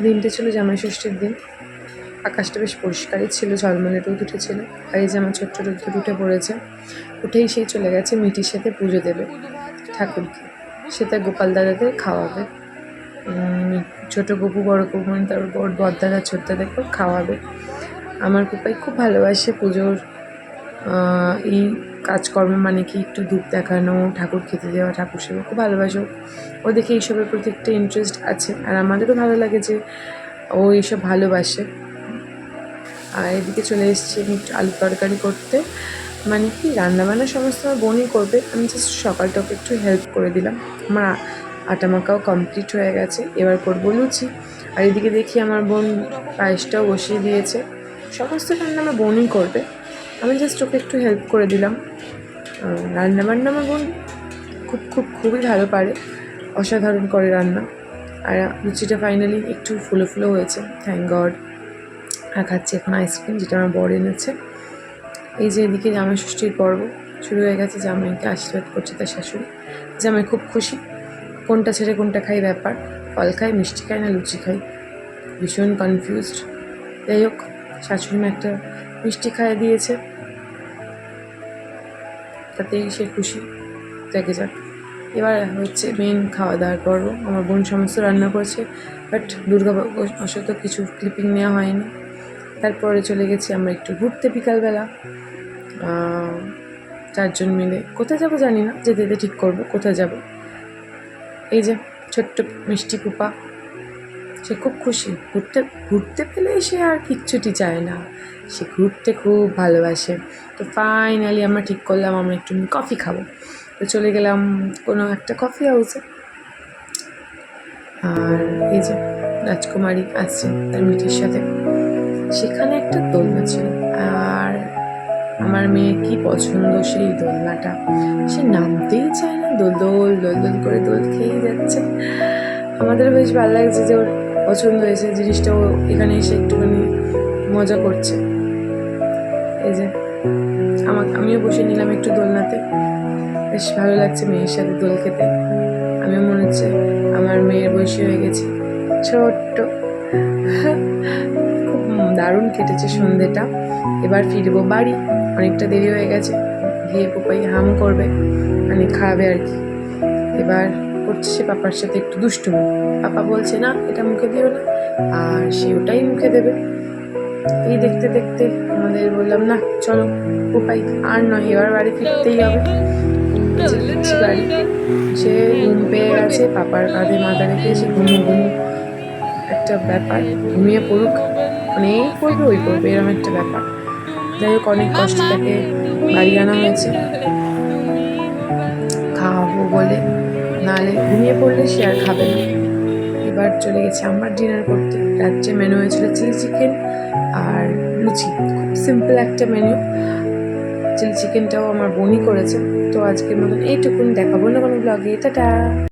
দিনটা ছিল জামাই ষষ্ঠীর দিন। আকাশটা বেশ পরিষ্কারই ছিল, ঝলমলে রোদ উঠেছিল। আর এই যে আমার ছোট্ট রোদ উঠে পড়েছে। উঠেই সেই চলে গেছে মিটির সাথে পুজো দেবে ঠাকুরকে। সে তার গোপাল দাদাদের খাওয়াবে, ছোট গপু বড় গপু মানে তার বড়দাদা ছোট দাদাকেও খাওয়াবে। আমার পুপাই খুব ভালোবাসে পুজোর এই কাজকর্ম, মানে কি একটু ধূপ দেখানো, ঠাকুর খেতে দেওয়া, ঠাকুর সেবা খুব ভালোবাসে। ও দেখে এইসবের প্রতি একটা ইন্টারেস্ট আছে, আর আমাদেরও ভালো লাগে যে ও এইসব ভালোবাসে। আর এদিকে চলে এসেছি আমি একটু আলু তরকারি করতে, মানে কি রান্নাবান্না সমস্ত আমার বোনই করবে, আমি জাস্ট সকালটাকে একটু হেল্প করে দিলাম। আমার আটা মাখাও কমপ্লিট হয়ে গেছে, এবার করবো লুচি। আর এদিকে দেখি আমার বোন পায়েসটাও বসিয়ে দিয়েছে। সমস্ত রান্না আমার বোনই করবে, আমি জাস্ট ওকে একটু হেল্প করে দিলাম। রান্নাবান্না আমার বোন খুবই ভালো পারে, অসাধারণ করে রান্না। আর লুচিটা ফাইনালি একটু ফুলো ফুলো হয়েছে, থ্যাংক গড। আর খাচ্ছি এখন আইসক্রিম, যেটা আমার বর এনেছে। এই যে এদিকে জামাই ষষ্ঠীর পর্ব শুরু হয়ে গেছে, জামাইকে আশীর্বাদ করছে তার শাশুড়ি। জামাই খুব খুশি, কোনটা ছেড়ে কোনটা খাই ব্যাপার, ফল খাই, মিষ্টি খাই না লুচি খাই, ভীষণ কনফিউজড। যাই হোক, শাশুড়ি মা একটা মিষ্টি খাইয়ে দিয়েছে, তাতেই সে খুশি, দেখে যাক। এবার হচ্ছে মেন খাওয়া দাওয়ার পর্ব। আমার বোন সমস্ত রান্না করেছে, বাট দুর্গাবশত কিছু ক্লিপিং নেওয়া হয়নি। তারপরে চলে গেছি আমরা একটু ঘুরতে বিকালবেলা, চারজন মিলে। কোথায় যাবো জানি না, যেতে যেতে ঠিক করবো কোথায় যাব। এই যে ছোট্ট মিষ্টি পুপা, সে খুব খুশি, ঘুরতে পেলে সে আর কিচ্ছুটি চায় না, সে ঘুরতে খুব ভালোবাসে। তো ফাইনালি আমরা ঠিক করলাম আমরা একটু কফি খাবো। তো চলে গেলাম কোনো একটা কফি হাউসে। আর এই যে রাজকুমারী আসছে তার মিটির সাথে, সেখানে একটা দোলনা ছিল, আর আমার মেয়ে কি পছন্দ সেই দোলনাটা, সে নামতেই চায় না, দোল দোল দোল দোল করে দোল খেয়েই যাচ্ছে। আমাদেরও বেশ ভালো লাগছে যে ওর পছন্দ হয়েছে জিনিসটা, ও এখানে এসে একটুখানি মজা করছে। এই যে আমিও বসে নিলাম একটু দোলনাতে, বেশ ভালো লাগছে মেয়ের সাথে দোল খেতে। আমিও মনে হচ্ছে আমার মেয়ের বয়সী হয়ে গেছি, ছোট্ট। খুব দারুণ কেটেছে সন্ধেটা। এবার ফিরবো বাড়ি, অনেকটা দেরি হয়ে গেছে। গিয়ে পুপাই হাম করবে, মানে খাবে আর কি। এবার করছে সে পাপার সাথে একটু দুষ্টুমি, পাপা বলছে না এটা মুখে দিও না, আর সে ওটাই মুখে দেবে। এই দেখতে দেখতে আমাদের বললাম না চলো পুপাই আর নয়, এবার বাড়ি ফিরতেই হবে। বাড়ি সে ঘুম পেয়ে গেছে, পাপার কাঁধে মাথা রেখে সে ঘুমু একটা ব্যাপার, ঘুমিয়ে পড়ুক, মানে এই করবে ওই করবে এরকম একটা ব্যাপার। যাই হোক, অনেক কষ্ট তাকে বাড়ি আনা হয়েছে খাওয়াবো বলে, নাহলে ঘুমিয়ে পড়লে সে আর খাবে না। এবার চলে গেছে আমার ডিনার করতে। রাত্রে মেনু হয়েছিল চিলি চিকেন আর লুচি, খুব সিম্পল একটা মেনু। চিলি চিকেনটাও আমার বোনই করেছে। তো আজকের মতন এইটুকুন, দেখাবো না কোনো ব্লগে, টাটা।